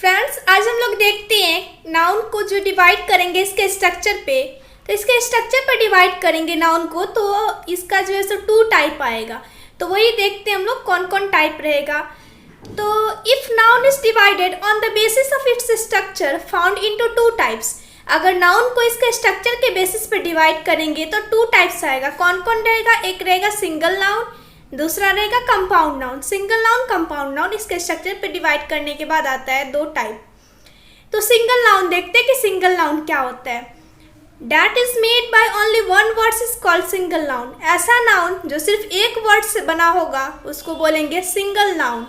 Friends, आज हम लोग देखते हैं नाउन को जो डिवाइड करेंगे इसके स्ट्रक्चर पे। तो इसके स्ट्रक्चर पर डिवाइड करेंगे नाउन को, तो इसका जो है सो 2 टाइप आएगा। तो वही देखते हैं हम लोग कौन कौन टाइप रहेगा। तो if noun is divided on the basis of its structure found into 2 types. अगर नाउन को इसके स्ट्रक्चर के बेसिस पे डिवाइड करेंगे तो 2 टाइप्स आएगा। कौन कौन रहेगा? एक रहेगा सिंगल नाउन, दूसरा रहेगा compound noun. Single noun, compound noun, इसके स्ट्रक्चर पे डिवाइड करने के बाद आता है 2 टाइप। तो सिंगल नाउन देखते हैं कि सिंगल नाउन क्या होता है। That is made by only one word is called single noun। ऐसा नाउन जो सिर्फ एक वर्ड से बना होगा उसको बोलेंगे सिंगल नाउन।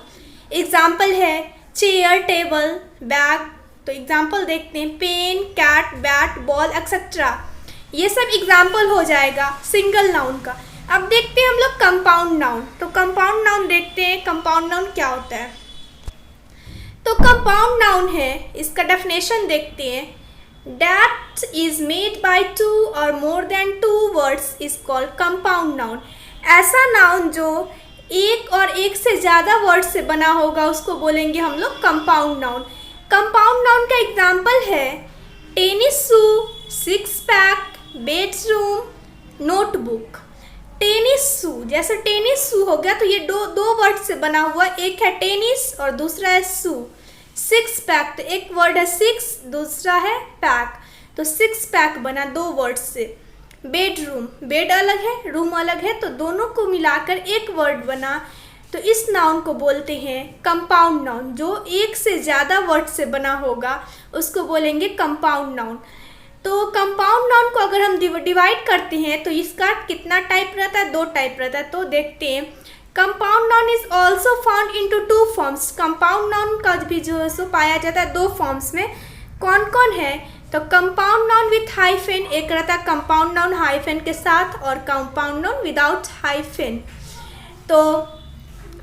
एग्जाम्पल है चेयर, टेबल, बैग। तो एग्जाम्पल देखते हैं pen, cat, bat, ball etcetera. ये सब एग्जाम्पल हो जाएगा सिंगल नाउन का। अब देखते हैं हम लोग कंपाउंड नाउन। तो कंपाउंड नाउन देखते हैं कंपाउंड नाउन क्या होता है। तो कंपाउंड नाउन है, इसका डेफिनेशन देखते हैं। That is made by 2 or more than 2 words is called compound noun। ऐसा नाउन जो एक और एक से ज़्यादा वर्ड से बना होगा उसको बोलेंगे हम लोग कंपाउंड नाउन। कंपाउंड नाउन का एग्जाम्पल है टेनिस शू, 6 पैक, बेडरूम, नोटबुक। टेनिस शू, जैसे टेनिस शू हो गया तो ये दो वर्ड से बना हुआ, एक है टेनिस और दूसरा है शू। 6 पैक, तो एक वर्ड है 6, दूसरा है पैक, तो 6 पैक बना 2 वर्ड से। बेडरूम, बेड अलग है, रूम अलग है, तो दोनों को मिलाकर एक वर्ड बना। तो इस नाउन को बोलते हैं कंपाउंड नाउन। जो एक से ज़्यादा वर्ड से बना होगा उसको बोलेंगे कंपाउंड नाउन। तो कंपाउंड नाउन को अगर हम डिवाइड करते हैं तो इसका कितना टाइप रहता है? 2 टाइप रहता है। तो देखते हैं compound noun is also found into 2 forms. Compound noun का भी जो है सो पाया जाता है 2 फॉर्म्स में। कौन कौन है? तो कंपाउंड नाउन विथ हाइफेन, एक रहता है कंपाउंड नाउन हाइफेन के साथ, और कंपाउंड नाउन विदाउट हाइफेन। तो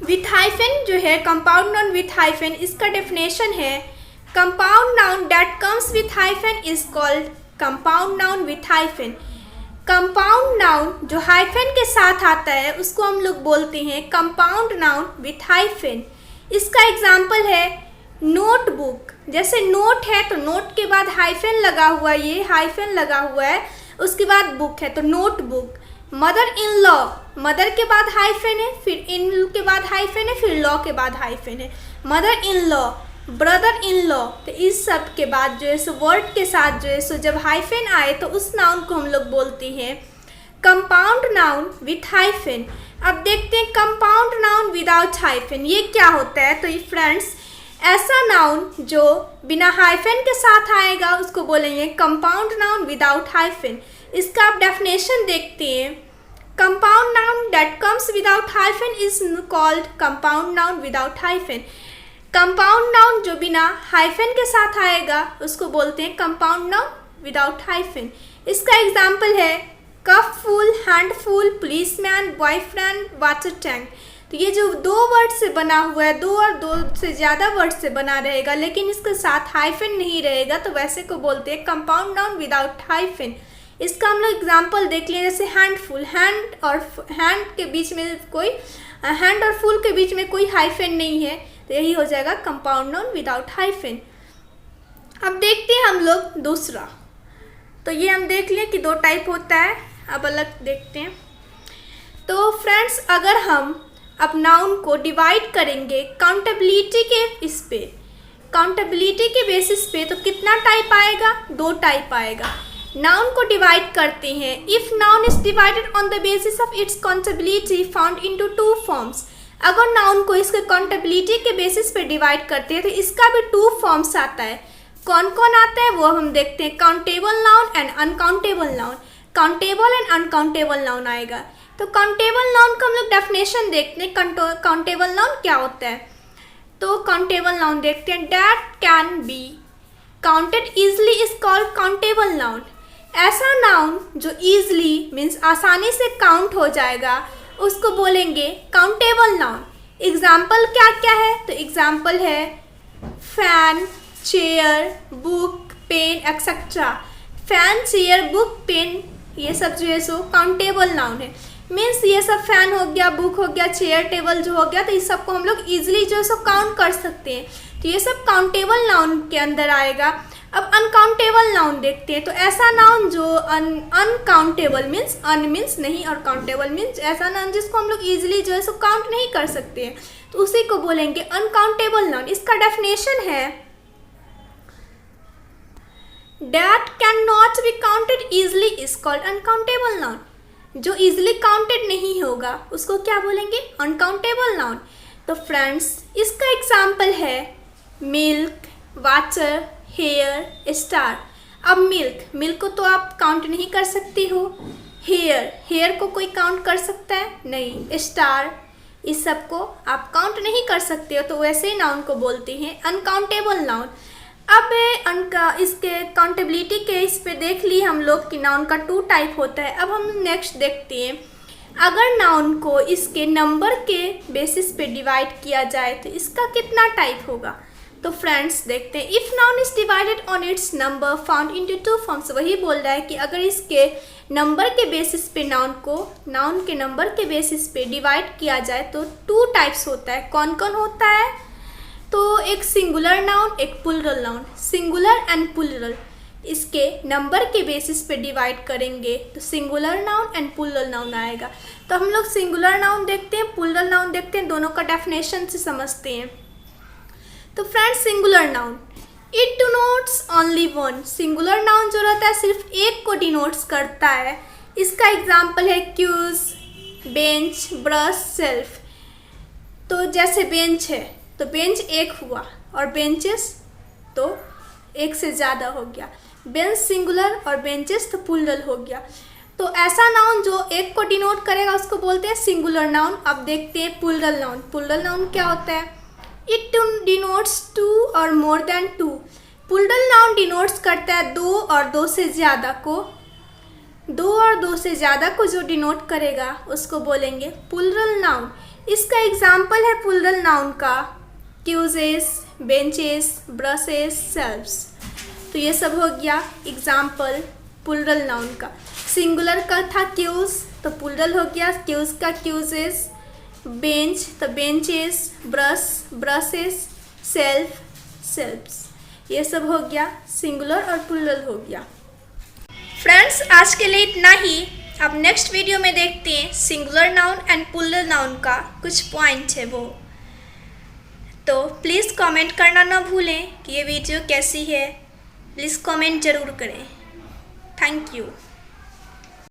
विथ हाइफेन जो है कंपाउंड नाउन विथ हाइफेन, इसका डेफिनेशन है compound noun that comes with hyphen is called compound noun with hyphen. Compound noun जो हाइफेन के साथ आता है उसको हम लोग बोलते हैं कंपाउंड नाउन विथ हाइफेन। इसका एग्जाम्पल है नोटबुक। जैसे नोट है तो नोट के बाद हाइफेन लगा हुआ, ये हाइफेन लगा हुआ है, उसके बाद बुक है तो notebook. Mother in law, mother के बाद हाइफेन है, फिर इन के बाद हाइफेन है, फिर लॉ के बाद हाइफेन है, mother in law. Brother in law, तो इस सब के बाद जो है सो वर्ड के साथ जो है सो जब हाइफेन आए तो उस नाउन को हम लोग बोलते हैं कंपाउंड नाउन विथ हाइफेन। अब देखते हैं कंपाउंड नाउन विदाउट हाइफेन ये क्या होता है। तो ये फ्रेंड्स, ऐसा नाउन जो बिना हाइफेन के साथ आएगा उसको बोलेंगे कंपाउंड नाउन विदाउट हाइफेन। इसका आप डेफिनेशन देखते हैं। Compound noun that comes without hyphen is called compound noun without hyphen. Compound noun जो बिना हाइफेन के साथ आएगा उसको बोलते हैं कंपाउंड नाउन विदाउट हाइफेन। इसका एग्जाम्पल है cup full, hand full, policeman, boyfriend, water tank. तो ये जो 2 वर्ड से बना हुआ है, 2 और 2 से ज़्यादा वर्ड से बना रहेगा लेकिन इसके साथ हाइफेन नहीं रहेगा, तो वैसे को बोलते हैं कंपाउंड नाउन विदाउट हाइफेन। इसका हम लोग एग्जाम्पल देख लें, जैसे हैंडफुल, हैंड और हैंड के बीच में कोई, हैंड और फुल के बीच में कोई हाइफेन नहीं है, तो यही हो जाएगा कंपाउंड नाउन विदाउट हाइफेन। अब देखते हैं हम लोग दूसरा। तो ये हम देख लें कि 2 टाइप होता है। अब अलग देखते हैं। तो फ्रेंड्स, अगर हम अब नाउन को डिवाइड करेंगे काउंटेबिलिटी के इस पे, काउंटेबिलिटी के बेसिस पे, तो कितना टाइप आएगा? 2 टाइप आएगा। नाउन को डिवाइड करते हैं। If noun is divided on the basis of its accountability found into 2 forms. अगर नाउन को इसके काउंटेबिलिटी के बेसिस पे डिवाइड करते हैं तो इसका भी 2 फॉर्म्स आता है। कौन कौन आता है वो हम देखते हैं। Countable noun and uncountable noun. Countable and uncountable noun आएगा। तो काउंटेबल नाउन का हम लोग डेफिनेशन देखते हैं। काउंटेबल नाउन क्या होता है? तो काउंटेबल नाउन देखते हैं। That can be counted easily is called countable noun. ऐसा नाउन जो ईजली मीन्स आसानी से काउंट हो जाएगा उसको बोलेंगे काउंटेबल नाउन। एग्जाम्पल क्या क्या है? तो एग्जाम्पल है fan, chair, book, pen etcetera. Fan, chair, book, pen, ये सब जो है सो काउंटेबल नाउन है। मीन्स ये सब फैन हो गया, बुक हो गया, चेयर टेबल जो हो गया, तो इस सबको हम लोग ईजिली जो है सो काउंट कर सकते हैं। तो ये सब काउंटेबल नाउन के अंदर आएगा। अब अनकाउंटेबल नाउन देखते हैं। तो ऐसा नाउन जो अनकाउंटेबल मीन्स अन मीन्स नहीं और काउंटेबल मीन्स ऐसा नाउन जिसको हम लोग ईजिली जो है सो काउंट नहीं कर सकते हैं, तो उसी को बोलेंगे अनकाउंटेबल नाउन। इसका डेफिनेशन है that cannot be counted easily is called uncountable noun। जो easily counted नहीं होगा उसको क्या बोलेंगे? uncountable noun। तो फ्रेंड्स इसका एग्जाम्पल है मिल्क, वाटर, हेयर, स्टार। अब मिल्क को तो आप काउंट नहीं कर सकते हो। हेयर को कोई काउंट कर सकता है? नहीं। स्टार, इस सब को आप काउंट नहीं कर सकते हो, तो वैसे नाउन को बोलते हैं अनकाउंटेबल नाउन। अब इसके काउंटेबिलिटी के इस पे देख ली हम लोग कि नाउन का 2 टाइप होता है। अब हम नेक्स्ट देखते हैं, अगर नाउन को इसके नंबर के बेसिस पे डिवाइड किया जाए तो इसका कितना टाइप होगा। तो फ्रेंड्स देखते हैं, if noun is divided on it's number found into 2 forms. वही बोल रहा है कि अगर इसके नंबर के बेसिस पे नाउन के नंबर के बेसिस पे डिवाइड किया जाए तो 2 टाइप्स होता है। कौन कौन होता है? तो एक सिंगुलर नाउन, एक plural noun. Singular and plural इसके नंबर के बेसिस पे डिवाइड करेंगे तो singular noun and plural noun आएगा। तो हम लोग सिंगुलर नाउन देखते हैं, प्लूरल नाउन देखते हैं, दोनों का डेफिनेशन से समझते हैं। तो friends singular noun it denotes only one. Singular noun जो रहता है सिर्फ एक को डिनोट्स करता है। इसका एग्जाम्पल है क्यूज, बेंच, ब्रश, सेल्फ। तो जैसे बेंच है तो बेंच एक हुआ और बेंचेस तो एक से ज़्यादा हो गया। बेंच सिंगुलर और बेंचेस तो प्लूरल हो गया। तो ऐसा नाउन जो एक को डिनोट करेगा उसको बोलते हैं सिंगुलर नाउन। अब देखते हैं प्लूरल नाउन। प्लूरल नाउन क्या होता है? इट डिनोट्स 2 और more than 2। Plural noun denotes करता है 2 और 2 से ज़्यादा को। 2 और 2 से ज़्यादा को जो डिनोट करेगा उसको बोलेंगे प्लूरल नाउन। इसका एग्जाम्पल है प्लूरल नाउन का क्यूजेस, बेंचेस, ब्रशेस, सेल्फ्स। तो ये सब हो गया एग्जाम्पल प्लूरल नाउन का। सिंगुलर का था क्यूज तो प्लूरल हो गया क्यूज का क्यूजेस, बेंच तो benches, brush, brushes, self, selfs. ये सब हो गया सिंगुलर और प्लूरल हो गया। फ्रेंड्स आज के लिए इतना ही। अब नेक्स्ट वीडियो में देखते हैं singular noun and plural noun का कुछ पॉइंट है वो। तो प्लीज़ कमेंट करना ना भूलें कि ये वीडियो कैसी है। प्लीज़ कमेंट ज़रूर करें। Thank you.